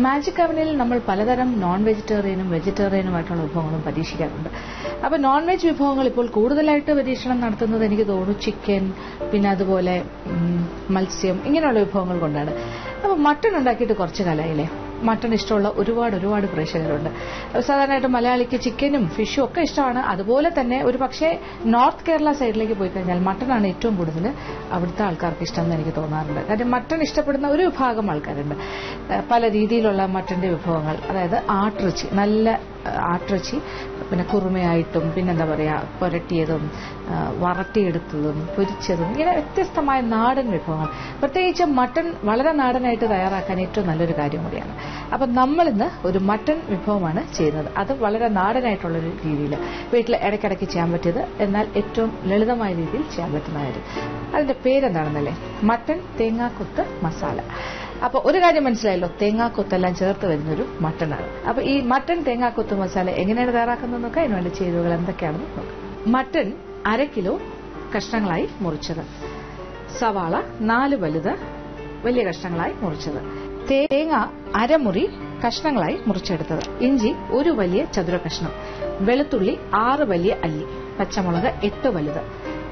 Magic അവനിൽ നമ്മൾ പലതരം നോൺ വെജിറ്റേറിയനും വെജിറ്റേറിയനുമായിട്ടുള്ള വിഭവങ്ങളും പരീക്ഷിക്കാറുണ്ട്. അപ്പോൾ നോൺ വെജ് വിഭവങ്ങൾ ഇപ്പോൾ കൂടുതലായിട്ട് പരീക്ഷണം നടത്തുന്നത് എനിക്ക് തോന്നുന്നു ചിക്കൻ, പിന്നെ അതുപോലെ മത്സ്യം, ഇങ്ങനെയുള്ള വിഭവങ്ങൾ കൊണ്ടാണ്. അപ്പോൾ മട്ടൺ ഉണ്ടാക്കിയിട്ട് കുറച്ച് കാലമായില്ലേ. മട്ടൺ ഇഷ്ടമുള്ള ഒരുപാട് പ്രേക്ഷകരുണ്ട്. സാധാരണയായിട്ട് മലയാളിക്ക് ചിക്കനും ഫിഷും ഒക്കെ ഇഷ്ടമാണ്. അതുപോലെ തന്നെ ഒരു പക്ഷേ നോർത്ത് കേരള സൈഡിലേക്ക് പോയി കഴിഞ്ഞാൽ മട്ടനാണ് ഏറ്റവും കൂടുതൽ അവിടുത്തെ ആൾക്കാർക്ക് ഇഷ്ടം എന്ന് എനിക്ക് തോന്നാറുണ്ട്. കാര്യം മട്ടൺ ഇഷ്ടപ്പെടുന്ന ഒരു വിഭാഗം ആൾക്കാരുണ്ട്. പല രീതിയിലുള്ള മട്ടന്റെ വിഭവങ്ങൾ, അതായത് ആട്ടിറച്ചി, നല്ല ആട്ടിറച്ചി, പിന്നെ കുറുമയായിട്ടും, പിന്നെന്താ പറയുക, പുരട്ടിയതും വറട്ടിയെടുത്തതും പൊരിച്ചതും, ഇങ്ങനെ വ്യത്യസ്തമായ നാടൻ വിഭവങ്ങൾ. പ്രത്യേകിച്ച് മട്ടൺ വളരെ നാടനായിട്ട് തയ്യാറാക്കാൻ ഏറ്റവും നല്ലൊരു കാര്യം കൂടിയാണ്. അപ്പം നമ്മളിന്ന് ഒരു മട്ടൺ വിഭവമാണ് ചെയ്യുന്നത്. അത് വളരെ നാടനായിട്ടുള്ളൊരു രീതിയിൽ വീട്ടിൽ ഇടയ്ക്കിടയ്ക്ക് ചെയ്യാൻ പറ്റിയത്, എന്നാൽ ഏറ്റവും ലളിതമായ രീതിയിൽ ചെയ്യാൻ പറ്റുന്ന കാര്യം. അതിന്റെ പേരെന്താണെന്നല്ലേ? മട്ടൺ തേങ്ങാക്കൊത്ത് മസാല. അപ്പോൾ ഒരു കാര്യം മനസ്സിലായല്ലോ, തേങ്ങാക്കൊത്തെല്ലാം ചേർത്ത് വരുന്നൊരു മട്ടനാണ്. അപ്പോൾ ഈ മട്ടൺ തേങ്ങാക്കൊത്ത് മസാല എങ്ങനെയാണ് തയ്യാറാക്കുന്നത് നോക്കാം. അതിനുവേണ്ട ചേരുവകൾ എന്തൊക്കെയാണെന്ന് നോക്കാം. മട്ടൺ 1/2 കിലോ കഷ്ണങ്ങളായി മുറിച്ചത്, സവാള 4 വലുത് വലിയ കഷ്ണങ്ങളായി മുറിച്ചത്, തേങ്ങ 1/2 മുറി കഷ്ണങ്ങളായി മുറിച്ചെടുത്തത്, ഇഞ്ചി 1 വലിയ ചതുര കഷ്ണം, വെളുത്തുള്ളി 6 വലിയ അല്ലി, പച്ചമുളക് 8 വലുത്.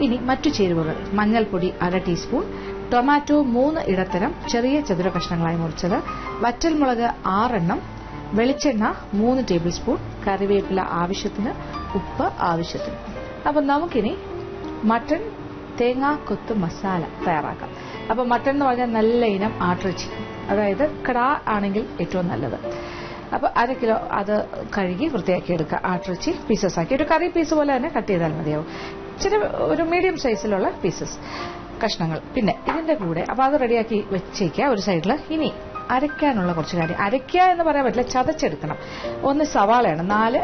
ഇനി മറ്റു ചേരുവകൾ: മഞ്ഞൾപ്പൊടി 1/2 ടീസ്പൂൺ, ടൊമാറ്റോ 3 ഇടത്തരം ചെറിയ ചതുര കഷ്ണങ്ങളായി മുറിച്ചത്, വറ്റൽമുളക് 6 എണ്ണം, വെളിച്ചെണ്ണ 3 ടേബിൾ സ്പൂൺ, കറിവേപ്പില ആവശ്യത്തിന്, ഉപ്പ് ആവശ്യത്തിന്. അപ്പം നമുക്കിനി മട്ടൺ തേങ്ങാക്കൊത്ത് മസാല തയ്യാറാക്കാം. അപ്പം മട്ടൺ എന്ന് പറഞ്ഞാൽ നല്ല ഇനം ആട്ടിറച്ചി, അതായത് കടാ ആണെങ്കിൽ ഏറ്റവും നല്ലത്. അപ്പോൾ 1/2 കിലോ അത് കഴുകി വൃത്തിയാക്കി എടുക്കുക. ആട്ടിറച്ചി പീസസ് ആക്കി ഒരു കറി പീസ് പോലെ തന്നെ കട്ട് ചെയ്താൽ മതിയാവും. ഇച്ചിരി ഒരു മീഡിയം സൈസിലുള്ള പീസസ് കഷ്ണങ്ങൾ. പിന്നെ ഇതിന്റെ കൂടെ അപ്പോൾ അത് റെഡിയാക്കി വെച്ചേക്കുക ഒരു സൈഡിൽ. ഇനി അരയ്ക്കാനുള്ള കുറച്ച് കാര്യം. അരയ്ക്കുക എന്ന് പറയാൻ പറ്റില്ല, ചതച്ചെടുക്കണം. ഒന്ന് സവാളയാണ്, 4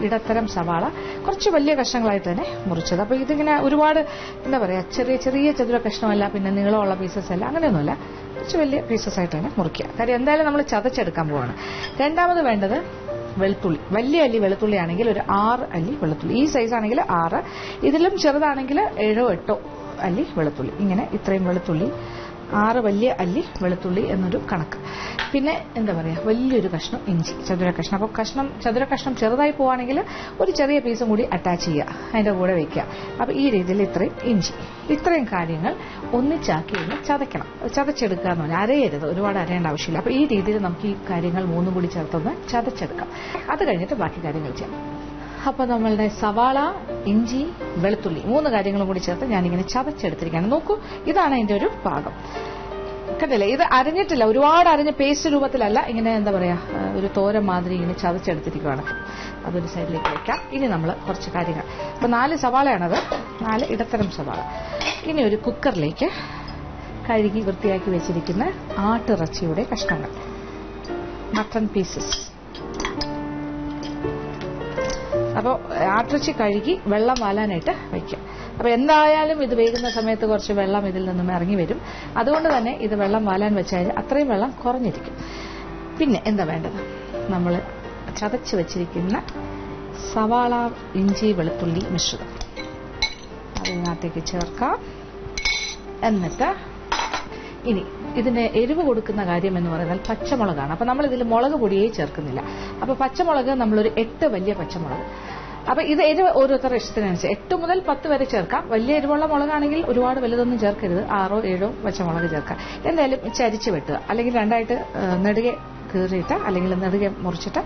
ഇടത്തരം സവാള, കുറച്ച് വലിയ കഷ്ണങ്ങളായിട്ട് തന്നെ മുറിച്ചത്. അപ്പോൾ ഇതിങ്ങനെ ഒരുപാട് എന്താ പറയുക, ചെറിയ ചതുര കഷ്ണമല്ല, പിന്നെ നീളമുള്ള പീസസ് അല്ല, അങ്ങനെയൊന്നുമല്ല, കുറച്ച് വലിയ പീസസ് ആയിട്ട് തന്നെ മുറിക്കുക. കാര്യം എന്തായാലും നമ്മൾ ചതച്ചെടുക്കാൻ പോവാണ്. രണ്ടാമത് വേണ്ടത് വെളുത്തുള്ളി. വലിയ അല്ലി വെളുത്തുള്ളി ആണെങ്കിൽ ഒരു 6 അല്ലി വെളുത്തുള്ളി, ഈ സൈസ് ആണെങ്കിൽ 6, ഇതിലും ചെറുതാണെങ്കിൽ 7 8 അല്ലി വെളുത്തുള്ളി. ഇങ്ങനെ ഇത്രയും വെളുത്തുള്ളി, 6 വലിയ അല്ലി വെളുത്തുള്ളി എന്നൊരു കണക്ക്. പിന്നെ എന്താ പറയുക, വലിയൊരു കഷ്ണം ഇഞ്ചി, ചതുര കഷ്ണം. അപ്പോൾ ചതുര കഷ്ണം ചെറുതായി പോവുകയാണെങ്കിൽ ഒരു ചെറിയ പീസും കൂടി അറ്റാച്ച് ചെയ്യുക, അതിന്റെ കൂടെ വെക്കുക. അപ്പോൾ ഈ രീതിയിൽ ഇത്രയും ഇഞ്ചി, ഇത്രയും കാര്യങ്ങൾ ഒന്നിച്ചാക്കി ഒന്ന് ചതയ്ക്കണം. ചതച്ചെടുക്കുക എന്ന് പറഞ്ഞാൽ അരയരുത്, ഒരുപാട് അരയേണ്ട ആവശ്യമില്ല. അപ്പോൾ ഈ രീതിയിൽ നമുക്ക് ഈ കാര്യങ്ങൾ 3 കൂടി ചേർത്തൊന്ന് ചതച്ചെടുക്കാം. അത് കഴിഞ്ഞിട്ട് ബാക്കി കാര്യങ്ങൾ ചെയ്യാം. അപ്പൊ നമ്മളുടെ സവാള, ഇഞ്ചി, വെളുത്തുള്ളി 3 കാര്യങ്ങളും കൂടി ചേർത്ത് ഞാനിങ്ങനെ ചതച്ചെടുത്തിരിക്കുകയാണ്. നോക്കൂ, ഇതാണ് അതിന്റെ ഒരു പാകം. കണ്ടില്ലേ, ഇത് അരഞ്ഞിട്ടില്ല, ഒരുപാട് അരഞ്ഞ പേസ്റ്റ് രൂപത്തിലല്ല, ഇങ്ങനെ എന്താ പറയാ, ഒരു തോരൻ മാതിരി ഇങ്ങനെ ചതച്ചെടുത്തിരിക്കുകയാണ്. അതൊരു സൈഡിലേക്ക് വെക്കാം. ഇനി നമ്മൾ കുറച്ച് കാര്യങ്ങൾ. അപ്പൊ 4 സവാളയാണത്, 4 ഇടത്തരം സവാള. ഇനി ഒരു കുക്കറിലേക്ക് കഴുകി വൃത്തിയാക്കി വെച്ചിരിക്കുന്ന ആട്ടിറച്ചിയുടെ കഷ്ണങ്ങൾ, മട്ടൺ പീസസ്. അപ്പോൾ ആട്ടിറച്ചി കഴുകി വെള്ളം വാലാനായിട്ട് വയ്ക്കുക. അപ്പോൾ എന്തായാലും ഇത് വേകുന്ന സമയത്ത് കുറച്ച് വെള്ളം ഇതിൽ നിന്നും ഇറങ്ങി വരും. അതുകൊണ്ട് തന്നെ ഇത് വെള്ളം വാലാൻ വെച്ചാൽ അത്രയും വെള്ളം കുറഞ്ഞിരിക്കും. പിന്നെ എന്താ വേണ്ടത്, നമ്മൾ ചതച്ച് വെച്ചിരിക്കുന്ന സവാള, ഇഞ്ചി, വെളുത്തുള്ളി മിശ്രിതം അതിനകത്തേക്ക് ചേർക്കാം. എന്നിട്ട് ഇനി ഇതിന്റെ എരിവ് കൊടുക്കുന്ന കാര്യം എന്ന് പറയുന്നത് പച്ചമുളകാണ്. അപ്പൊ നമ്മൾ ഇതിൽ മുളക് പൊടിയേ ചേർക്കുന്നില്ല. അപ്പൊ പച്ചമുളക് നമ്മളൊരു 8 വലിയ പച്ചമുളക്. അപ്പൊ ഇത് എരിവ് ഓരോരുത്തരുടെ ഇഷ്ടത്തിനനുസരിച്ച് 8 മുതൽ 10 വരെ ചേർക്കാം. വലിയ എരിവുള്ള മുളകാണെങ്കിൽ ഒരുപാട് വലുതൊന്നും ചേർക്കരുത്, 6 7 പച്ചമുളക് ചേർക്കാം. എന്തായാലും ചരിച്ച് വെട്ടുക, അല്ലെങ്കിൽ രണ്ടായിട്ട് നെടുകെ കീറിയിട്ട് അല്ലെങ്കിൽ നെടുകെ മുറിച്ചിട്ട്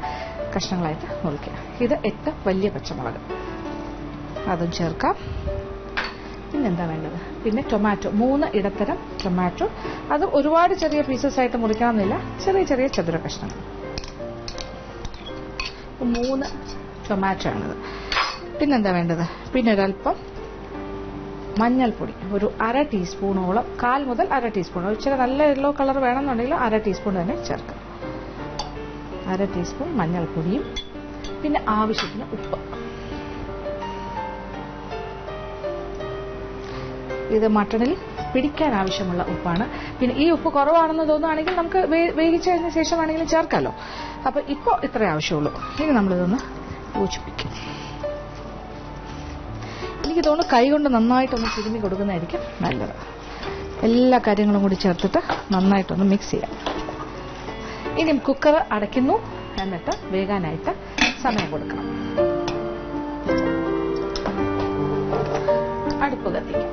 കഷ്ണങ്ങളായിട്ട് മുറിക്കുക. ഇത് 8 വലിയ പച്ചമുളക്, അതും ചേർക്കാം. പിന്നെന്താ വേണ്ടത്, പിന്നെ ടൊമാറ്റോ 3 ഇടത്തരം ടൊമാറ്റോ, അത് ഒരുപാട് ചെറിയ പീസസ് ആയിട്ട് മുറിക്കണമെന്നില്ല, ചെറിയ ചതുര കഷ്ണങ്ങൾ. 3 ടൊമാറ്റോ ആണത്. പിന്നെന്താ വേണ്ടത്, പിന്നെ ഒരല്പം മഞ്ഞൾപ്പൊടി, ഒരു 1/2 ടീസ്പൂണോളം, 1/4 മുതൽ 1/2 ടീസ്പൂൺ. ഇച്ചിരി നല്ല യെല്ലോ കളർ വേണമെന്നുണ്ടെങ്കിൽ 1/2 ടീസ്പൂൺ തന്നെ ചേർക്കാം. 1/2 ടീസ്പൂൺ മഞ്ഞൾപ്പൊടിയും പിന്നെ ആവശ്യത്തിന് ഉപ്പ്. ഇത് മട്ടണിൽ പിടിക്കാൻ ആവശ്യമുള്ള ഉപ്പാണ്. പിന്നെ ഈ ഉപ്പ് കുറവാണെന്ന് തോന്നുകയാണെങ്കിൽ നമുക്ക് വേവിച്ചതിന് ശേഷം വേണമെങ്കിലും ചേർക്കാമല്ലോ. അപ്പൊ ഇപ്പോൾ ഇത്രേ ആവശ്യമുള്ളൂ. ഇനി നമ്മളിതൊന്ന് യോജിപ്പിക്കും. എനിക്ക് തോന്നുന്നു കൈ കൊണ്ട് നന്നായിട്ടൊന്ന് തിരുമ്മി കൊടുക്കുന്നതായിരിക്കും നല്ലത്. എല്ലാ കാര്യങ്ങളും കൂടി ചേർത്തിട്ട് നന്നായിട്ടൊന്ന് മിക്സ് ചെയ്യാം. ഇനിയും കുക്കർ അടയ്ക്കുന്നു. എന്നിട്ട് വേകാനായിട്ട് സമയം കൊടുക്കണം. അടുപ്പ് കത്തിക്കാം.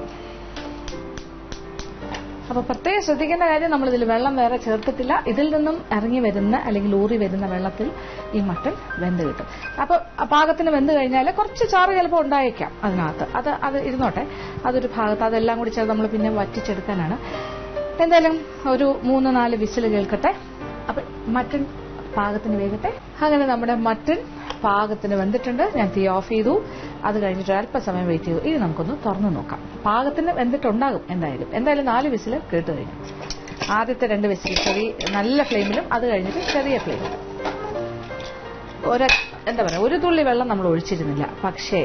അപ്പൊ പ്രത്യേകം ശ്രദ്ധിക്കേണ്ട കാര്യം, നമ്മളിതിൽ വെള്ളം വേറെ ചേർത്തിട്ടില്ല. ഇതിൽ നിന്നും ഇറങ്ങി വരുന്ന അല്ലെങ്കിൽ ഊറി വരുന്ന വെള്ളത്തിൽ ഈ മട്ടൺ വെന്ത് കിട്ടും. അപ്പൊ പാകത്തിന് വെന്ത് കഴിഞ്ഞാൽ കുറച്ച് ചാറ് ചിലപ്പോൾ ഉണ്ടായേക്കാം അതിനകത്ത്. അത് ഇരുന്നോട്ടെ, അതൊരു ഭാഗത്ത്. അതെല്ലാം കൂടി ചേർത്ത് നമ്മൾ പിന്നെ വറ്റിച്ചെടുക്കാനാണ്. എന്തായാലും ഒരു 3-4 വിസിൽ കേൾക്കട്ടെ. അപ്പൊ മട്ടൺ പാകത്തിന് വേകട്ടെ. അങ്ങനെ നമ്മുടെ മട്ടൺ പാകത്തിന് വെന്തിട്ടുണ്ട്. ഞാൻ തീ ഓഫ് ചെയ്തു. അത് കഴിഞ്ഞിട്ട് അല്പസമയം വെയിറ്റ് ചെയ്തു. ഇനി നമുക്കൊന്ന് തുറന്നു നോക്കാം. പാകത്തിന് വെന്തിട്ടുണ്ടാകും എന്തായാലും 4 വിസിൽ കേട്ട് കഴിഞ്ഞു. ആദ്യത്തെ 2 വിസിൽ നല്ല ഫ്ലെയിമിലും, അത് കഴിഞ്ഞിട്ട് ചെറിയ ഫ്ലെയിമിലും. ഒരു തുള്ളി വെള്ളം നമ്മൾ ഒഴിച്ചിരുന്നില്ല. പക്ഷേ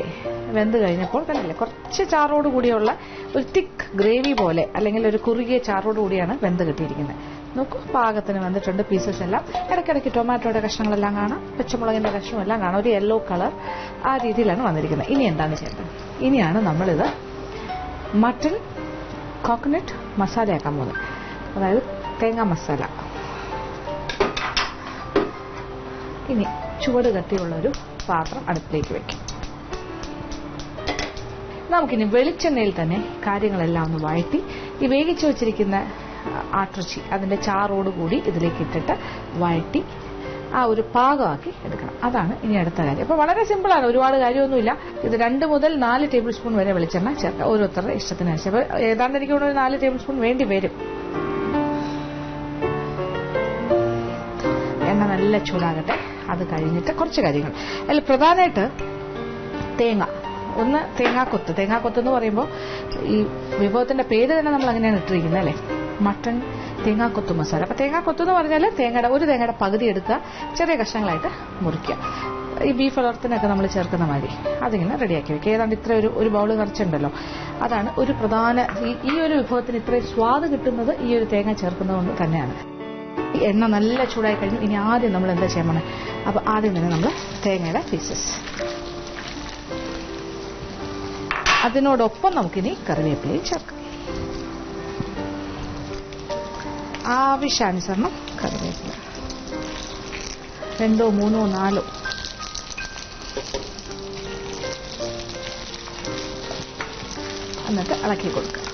വെന്ത് കഴിഞ്ഞപ്പോൾ കണ്ടില്ലേ, കുറച്ച് ചാറോട് കൂടിയുള്ള ഒരു തിക്ക് ഗ്രേവി പോലെ, അല്ലെങ്കിൽ ഒരു കുറുകിയ ചാറോട് കൂടിയാണ് വെന്ത് കിട്ടിയിരിക്കുന്നത്. നോക്കൂ, പാകത്തിന് വന്നിട്ടുണ്ട്. പീസസ് എല്ലാം ഇടയ്ക്കിടയ്ക്ക് ടൊമാറ്റോയുടെ കഷ്ണങ്ങളെല്ലാം കാണാം, പച്ചമുളകിന്റെ കഷ്ണം എല്ലാം കാണാം. ഒരു യെല്ലോ കളർ ആ രീതിയിലാണ് വന്നിരിക്കുന്നത്. ഇനി എന്താണ് ചെയ്യേണ്ടത്? ഇനിയാണ് നമ്മളിത് മട്ടൺ കോക്കനട്ട് മസാലയാക്കാൻ പോകുന്നത്. അതായത് തേങ്ങാ മസാല. ഇനി ചുവട് കട്ടിയുള്ള ഒരു പാത്രം അടുപ്പിലേക്ക് വെക്കും. നമുക്കിനി വെളിച്ചെണ്ണയിൽ തന്നെ കാര്യങ്ങളെല്ലാം ഒന്ന് വഴറ്റി ഈ വേവിച്ചു വെച്ചിരിക്കുന്ന ആട്ടിറച്ചി അതിന്റെ ചാറോടുകൂടി ഇതിലേക്ക് ഇട്ടിട്ട് വഴറ്റി ആ ഒരു പാകമാക്കി എടുക്കണം. അതാണ് ഇനി അടുത്ത കാര്യം. അപ്പൊ വളരെ സിമ്പിളാണ്, ഒരുപാട് കാര്യമൊന്നുമില്ല. ഇത് 2 മുതൽ 4 ടേബിൾ സ്പൂൺ വരെ വെളിച്ചെണ്ണ ചേർക്കാം, ഓരോരുത്തരുടെ ഇഷ്ടത്തിനനുസരിച്ച്. അപ്പൊ ഏതാണ്ട് എനിക്ക് ഒരു 4 ടേബിൾ സ്പൂൺ വേണ്ടി വരും. എണ്ണ നല്ല ചൂടാകട്ടെ. അത് കഴിഞ്ഞിട്ട് കുറച്ച് കാര്യങ്ങൾ അതിൽ പ്രധാനമായിട്ട് ഒന്ന് തേങ്ങാക്കൊത്ത് എന്ന് പറയുമ്പോൾ ഈ വിഭവത്തിന്റെ പേര് തന്നെ നമ്മൾ അങ്ങനെയാണ് ഇട്ടിരിക്കുന്നത് അല്ലേ, മട്ടൺ തേങ്ങാക്കൊത്ത് മസാല. അപ്പൊ തേങ്ങാക്കൊത്ത് എന്ന് പറഞ്ഞാൽ ഒരു തേങ്ങയുടെ പകുതി എടുക്കുക, ചെറിയ കഷ്ണങ്ങളായിട്ട് മുറിക്കുക. ഈ ബീഫ് വളർത്തിനൊക്കെ നമ്മൾ ചേർക്കുന്ന മാതിരി അതിങ്ങനെ റെഡിയാക്കി വെക്കുക. ഏതാണ്ട് ഇത്ര ഒരു ബൗള് നിറച്ചുണ്ടല്ലോ. അതാണ് ഒരു പ്രധാന ഈ ഒരു വിഭവത്തിന് ഇത്രയും സ്വാദ് കിട്ടുന്നത് ഈ ഒരു തേങ്ങ ചേർക്കുന്നത് കൊണ്ട് തന്നെയാണ്. എണ്ണ നല്ല ചൂടായി കഴിഞ്ഞു. ഇനി ആദ്യം നമ്മൾ എന്താ ചെയ്യാൻ പോണേ? അപ്പൊ ആദ്യം തന്നെ നമ്മൾ തേങ്ങയുടെ പീസസ്, അതിനോടൊപ്പം നമുക്കിനി കറിവേപ്പിലയും ചേർക്കാം. ആവശ്യാനുസരണം കറിവേപ്പില 2, 3, 4. എന്നിട്ട് ഇളക്കി കൊടുക്കുക.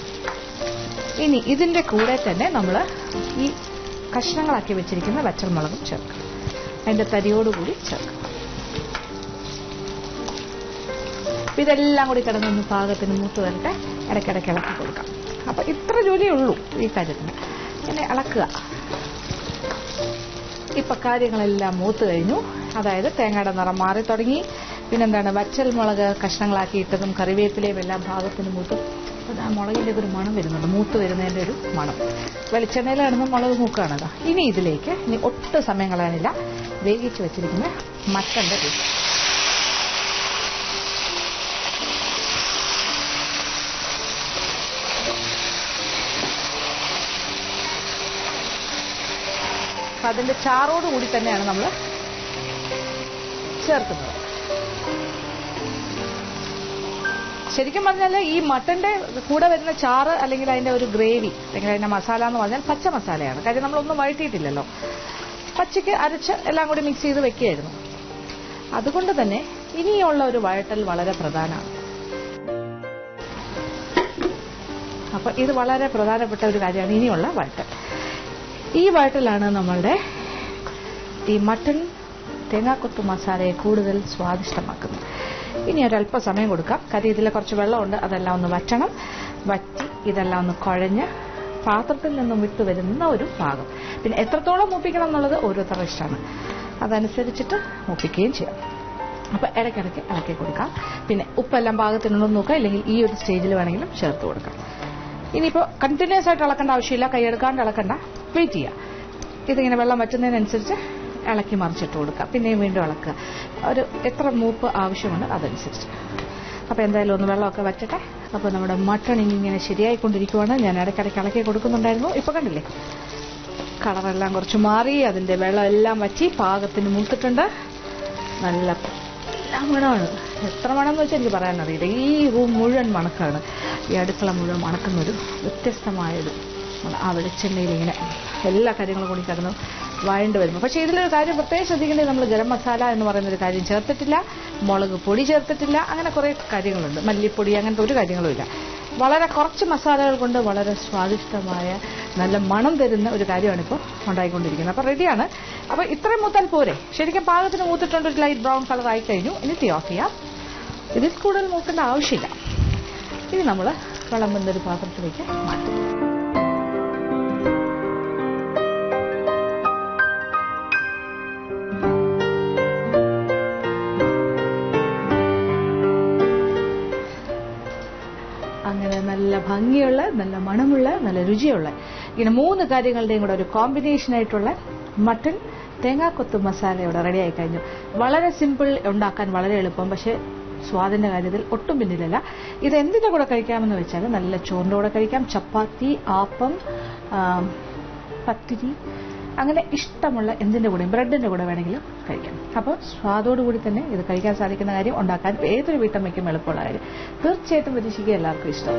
ഇനി ഇതിന്റെ കൂടെ തന്നെ നമ്മൾ ഈ കഷ്ണങ്ങളാക്കി വെച്ചിരിക്കുന്ന വറ്റൽമുളകും ചേർക്കുക. അതിന്റെ തരിയോടുകൂടി ചേർക്കുക. ഇതെല്ലാം കൂടി കിടന്നൊന്ന് പാകത്തിന് മൂത്ത് വരട്ടെ. ഇടയ്ക്കിടയ്ക്ക് ഇളക്കി കൊടുക്കാം. അപ്പൊ ഇത്ര ജോലിയേ ഉള്ളൂ ഈ കാര്യത്തിന്. ഇങ്ങനെ ഇളക്കുക. ഇപ്പൊ കാര്യങ്ങളെല്ലാം മൂത്ത് കഴിഞ്ഞു. അതായത് തേങ്ങയുടെ നിറം മാറി തുടങ്ങി. പിന്നെന്താണ്, വറ്റൽമുളക് കഷ്ണങ്ങളാക്കിയിട്ടതും കറിവേപ്പിലയും എല്ലാം പാകത്തിന് മൂത്ത്. ആ മുളകിന്റെ ഒരു മണം വരുന്നുണ്ട്, മൂത്ത് വരുന്നതിന്റെ ഒരു മണം. വെളിച്ചെണ്ണയിൽ കിടന്ന് മുളക് മൂക്കാണത്. ഇനി ഇതിലേക്ക് ഒട്ടും സമയം കളയാനില്ല. വേവിച്ച് വെച്ചിരിക്കുന്ന മട്ടന്റെ പീസ് അതിന്റെ ചാറോടുകൂടി തന്നെയാണ് നമ്മൾ ചേർക്കുന്നത്. ശരിക്കും പറഞ്ഞാൽ ഈ മട്ടന്റെ കൂടെ വരുന്ന ചാറ് അല്ലെങ്കിൽ അതിന്റെ ഒരു ഗ്രേവി അല്ലെങ്കിൽ അതിന്റെ മസാല എന്ന് പറഞ്ഞാൽ പച്ച മസാലയാണ്. കാര്യം നമ്മളൊന്നും വഴറ്റിയിട്ടില്ലല്ലോ, പച്ചയ്ക്ക് അരച്ച് എല്ലാം കൂടി മിക്സ് ചെയ്ത് വെക്കുകയായിരുന്നു. അതുകൊണ്ട് തന്നെ ഇനിയുള്ള ഒരു വഴറ്റൽ വളരെ പ്രധാനമാണ്. അപ്പൊ ഇത് വളരെ പ്രധാനപ്പെട്ട ഒരു കാര്യമാണ്, ഇനിയുള്ള വഴറ്റൽ. ഈ വഴറ്റലാണ് നമ്മളുടെ ഈ മട്ടൺ തേങ്ങാക്കൊത്ത് മസാലയെ കൂടുതൽ സ്വാദിഷ്ടമാക്കുന്നത്. ഇനി ഒരല്പം സമയം കൊടുക്കാം. കാര്യം ഇതിൽ കുറച്ച് വെള്ളമുണ്ട്, അതെല്ലാം ഒന്ന് വറ്റണം. വറ്റി ഇതെല്ലാം ഒന്ന് കുഴഞ്ഞ് പാത്രത്തിൽ നിന്നും വിട്ടു വരുന്ന ഒരു പാകം. പിന്നെ എത്രത്തോളം മൂപ്പിക്കണം എന്നുള്ളത് ഓരോരുത്തരുടെ ഇഷ്ടമാണ്, അതനുസരിച്ചിട്ട് മൂപ്പിക്കുകയും ചെയ്യാം. അപ്പൊ ഇടയ്ക്കിടയ്ക്ക് ഇളക്കി കൊടുക്കാം. പിന്നെ ഉപ്പെല്ലാം പാകത്തിനുണ്ടോ നോക്കുക, ഇല്ലെങ്കിൽ ഈ ഒരു സ്റ്റേജിൽ വേണമെങ്കിലും ചേർത്ത് കൊടുക്കാം. ഇനിയിപ്പോൾ കണ്ടിന്യൂസ് ആയിട്ട് ഇളക്കേണ്ട ആവശ്യമില്ല, കൈയെടുക്കാണ്ട് ഇളക്കണ്ട, വെയിറ്റ് ചെയ്യുക. ഇതിങ്ങനെ വെള്ളം വറ്റുന്നതിനനുസരിച്ച് ഇളക്കി മറിച്ചിട്ട് കൊടുക്കുക. പിന്നെയും വീണ്ടും ഇളക്കുക. ഒരു എത്ര മൂപ്പ് ആവശ്യമുണ്ട് അതനുസരിച്ച്. അപ്പോൾ എന്തായാലും ഒന്ന് വെള്ളമൊക്കെ വറ്റട്ടെ. അപ്പോൾ നമ്മുടെ മട്ടൺ ഇങ്ങനെ ശരിയായിക്കൊണ്ടിരിക്കുവാണ്. ഞാൻ ഇടയ്ക്കിടയ്ക്ക് ഇളക്കി കൊടുക്കുന്നുണ്ടായിരുന്നു. ഇപ്പോൾ കണ്ടില്ലേ, കളറെല്ലാം കുറച്ച് മാറി, അതിൻ്റെ വെള്ളം എല്ലാം വറ്റി പാകത്തിന് മൂത്തിട്ടുണ്ട്. നല്ല മണമാണ്. എത്ര മണം എന്ന് വെച്ചാൽ എനിക്ക് പറയാനറിയില്ല. ഈ റൂം മുഴുവൻ മണക്കാണ്. ഈ അടുക്കള മുഴുവൻ മണക്കുന്നൊരു വ്യത്യസ്തമായൊരു ആ വെളിച്ചെണ്ണയിൽ ഇങ്ങനെ എല്ലാ കാര്യങ്ങളും കൂടി കിടന്ന് വഴണ്ട് വരുമ്പോൾ. പക്ഷേ ഇതിലൊരു കാര്യം പ്രത്യേകം ശ്രദ്ധിക്കേണ്ടത്, നമ്മൾ ഗരം മസാല എന്ന് പറയുന്നൊരു കാര്യം ചേർത്തിട്ടില്ല, മുളക് പൊടി ചേർത്തിട്ടില്ല, അങ്ങനെ കുറേ കാര്യങ്ങളുണ്ട്, മല്ലിപ്പൊടി, അങ്ങനത്തെ ഒരു കാര്യങ്ങളുമില്ല. വളരെ കുറച്ച് മസാലകൾ കൊണ്ട് വളരെ സ്വാദിഷ്ടമായ നല്ല മണം തരുന്ന ഒരു കാര്യമാണ് ഇപ്പോൾ ഉണ്ടായിക്കൊണ്ടിരിക്കുന്നത്. അപ്പോൾ റെഡിയാണ്. അപ്പോൾ ഇത്രയും മൂത്താൽ പോരെ, ശരിക്കും പാകത്തിന് മൂത്തിട്ടുണ്ട്, ഒരു ലൈറ്റ് ബ്രൗൺ കളർ ആയി കഴിഞ്ഞു. ഇനി തീ ഓഫ് ചെയ്യാം. ഇതിൽ കൂടുതൽ മൂക്കേണ്ട ആവശ്യമില്ല. ഇനി നമ്മൾ വിളമ്പുന്നൊരു പാത്രത്തിലേക്ക് മാറ്റും. അങ്ങനെ നല്ല ഭംഗിയുള്ള, നല്ല മണമുള്ള, നല്ല രുചിയുള്ള ഇങ്ങനെ 3 കാര്യങ്ങളുടെയും കൂടെ ഒരു കോമ്പിനേഷനായിട്ടുള്ള മട്ടൺ തേങ്ങാക്കൊത്ത് മസാല ഇവിടെ റെഡിയായി കഴിഞ്ഞു. വളരെ സിമ്പിൾ, ഉണ്ടാക്കാൻ വളരെ എളുപ്പം, പക്ഷേ സ്വാദിന്റെ കാര്യത്തിൽ ഒട്ടും പിന്നിലല്ല. ഇത് എന്തിന്റെ കൂടെ കഴിക്കാമെന്ന് വെച്ചാൽ നല്ല ചോറിന്റെ കൂടെ കഴിക്കാം, ചപ്പാത്തി, ആപ്പം, പത്തിരി, അങ്ങനെ ഇഷ്ടമുള്ള എന്തിന്റെ കൂടെയും, ബ്രെഡിന്റെ കൂടെ വേണമെങ്കിലും കഴിക്കാം. അപ്പോൾ സ്വാദോടുകൂടി തന്നെ ഇത് കഴിക്കാൻ സാധിക്കുന്ന കാര്യം, ഉണ്ടാക്കാൻ ഏതൊരു വീട്ടമ്മയ്ക്കും എളുപ്പമുള്ള കാര്യം. തീർച്ചയായിട്ടും പരീക്ഷിക്കുക, എല്ലാവർക്കും ഇഷ്ടം.